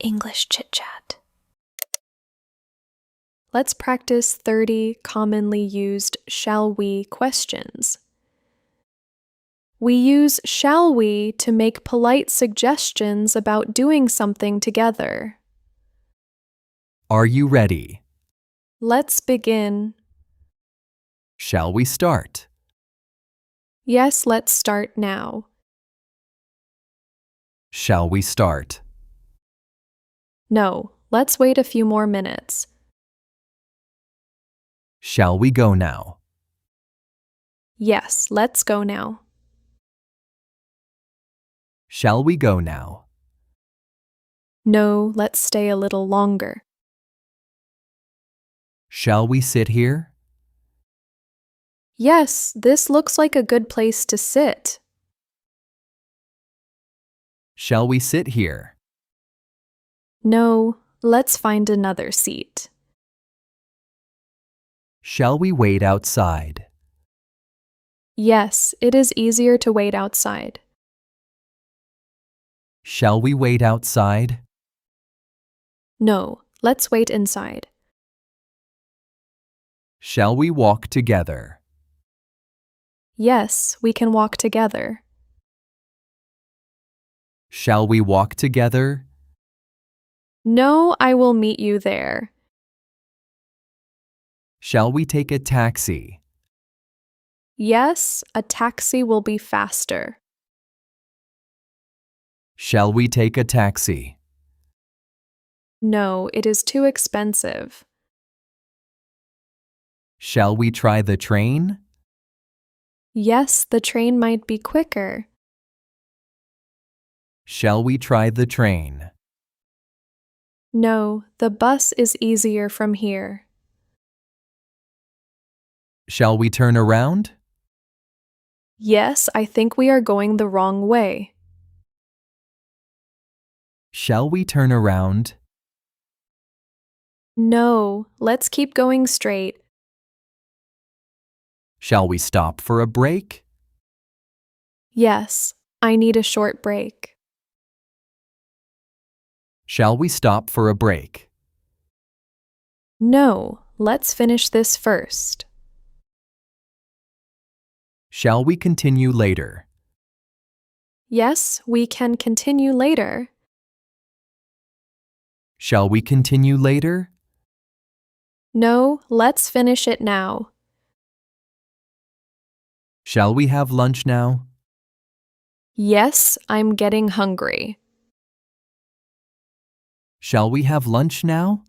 English ChitChat. Let's practice 30 commonly used shall we questions. We use shall we to make polite suggestions about doing something together. Are you ready? Let's begin. Shall we start? Yes, let's start now. Shall we start? No, let's wait a few more minutes. Shall we go now? Yes, let's go now. Shall we go now? No, let's stay a little longer. Shall we sit here? Yes, this looks like a good place to sit. Shall we sit here? No, let's find another seat. Shall we wait outside? Yes, it is easier to wait outside. Shall we wait outside? No, let's wait inside. Shall we walk together? Yes, we can walk together. Shall we walk together? No, I will meet you there. Shall we take a taxi? Yes, a taxi will be faster. Shall we take a taxi? No, it is too expensive. Shall we try the train? Yes, the train might be quicker. Shall we try the train? No, the bus is easier from here. Shall we turn around? Yes, I think we are going the wrong way. Shall we turn around? No, let's keep going straight. Shall we stop for a break? Yes, I need a short break. Shall we stop for a break? No, let's finish this first. Shall we continue later? Yes, we can continue later. Shall we continue later? No, let's finish it now. Shall we have lunch now? Yes, I'm getting hungry. Shall we have lunch now?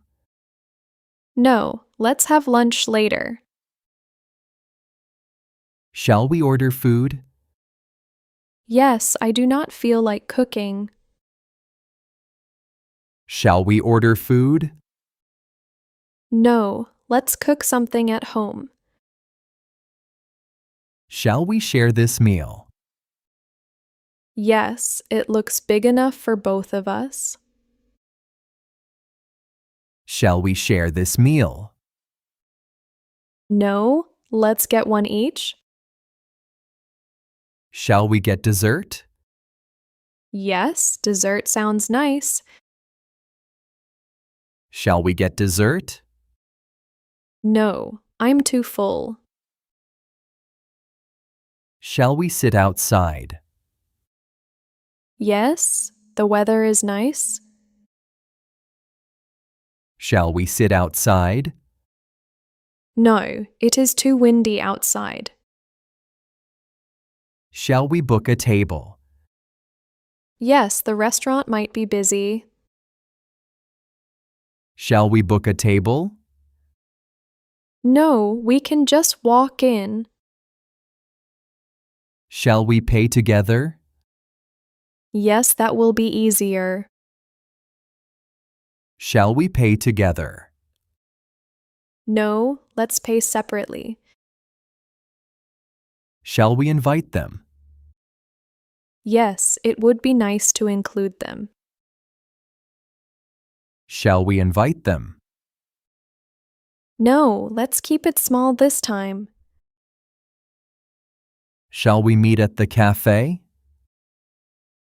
No, let's have lunch later. Shall we order food? Yes, I do not feel like cooking. Shall we order food? No, let's cook something at home. Shall we share this meal? Yes, it looks big enough for both of us. Shall we share this meal? No, let's get one each. Shall we get dessert? Yes, dessert sounds nice. Shall we get dessert? No, I'm too full. Shall we sit outside? Yes, the weather is nice. Shall we sit outside? No, it is too windy outside. Shall we book a table? Yes, the restaurant might be busy. Shall we book a table? No, we can just walk in. Shall we pay together? Yes, that will be easier. Shall we pay together? No, let's pay separately. Shall we invite them? Yes, it would be nice to include them. Shall we invite them? No, let's keep it small this time. Shall we meet at the cafe?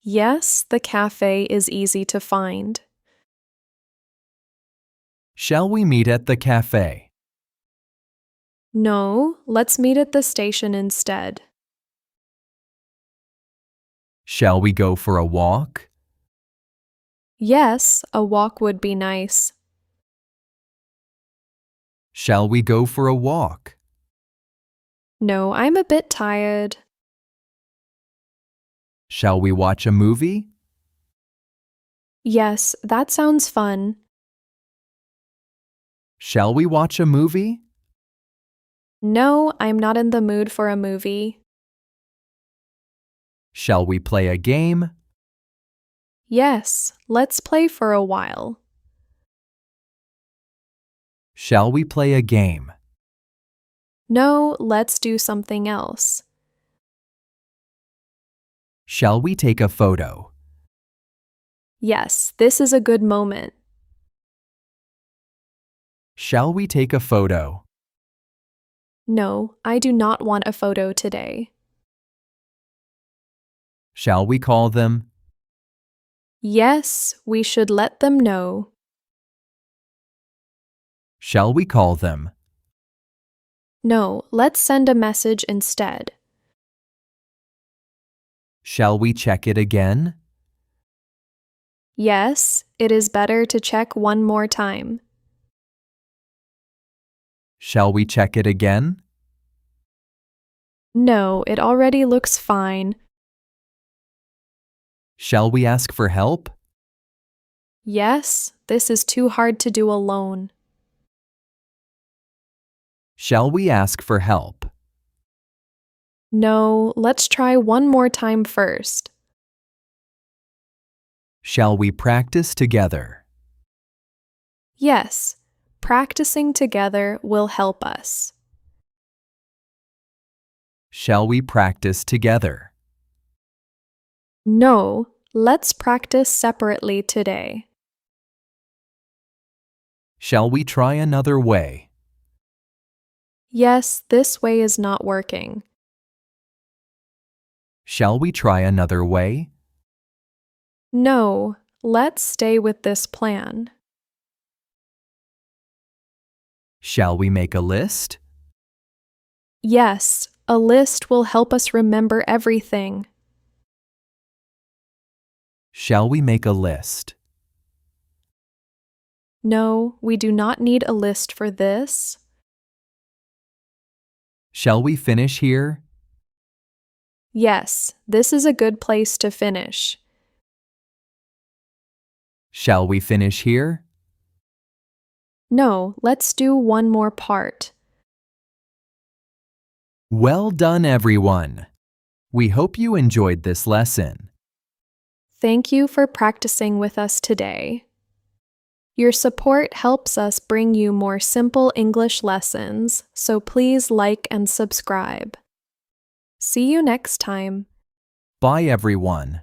Yes, the cafe is easy to find. Shall we meet at the cafe? No, let's meet at the station instead. Shall we go for a walk? Yes, a walk would be nice. Shall we go for a walk? No, I'm a bit tired. Shall we watch a movie? Yes, that sounds fun. Shall we watch a movie? No, I'm not in the mood for a movie. Shall we play a game? Yes, let's play for a while. Shall we play a game? No, let's do something else. Shall we take a photo? Yes, this is a good moment. Shall we take a photo? No, I do not want a photo today. Shall we call them? Yes, we should let them know. Shall we call them? No, let's send a message instead. Shall we check it again? Yes, it is better to check one more time. Shall we check it again? No, it already looks fine. Shall we ask for help? Yes, this is too hard to do alone. Shall we ask for help? No, let's try one more time first. Shall we practice together? Yes, practicing together will help us. Shall we practice together? No, let's practice separately today. Shall we try another way? Yes, this way is not working. Shall we try another way? No, let's stay with this plan. Shall we make a list? Yes, a list will help us remember everything. Shall we make a list? No, we do not need a list for this. Shall we finish here? Yes, this is a good place to finish. Shall we finish here? No, let's do one more part. Well done, everyone! We hope you enjoyed this lesson. Thank you for practicing with us today. Your support helps us bring you more simple English lessons, so please like and subscribe. See you next time. Bye, everyone!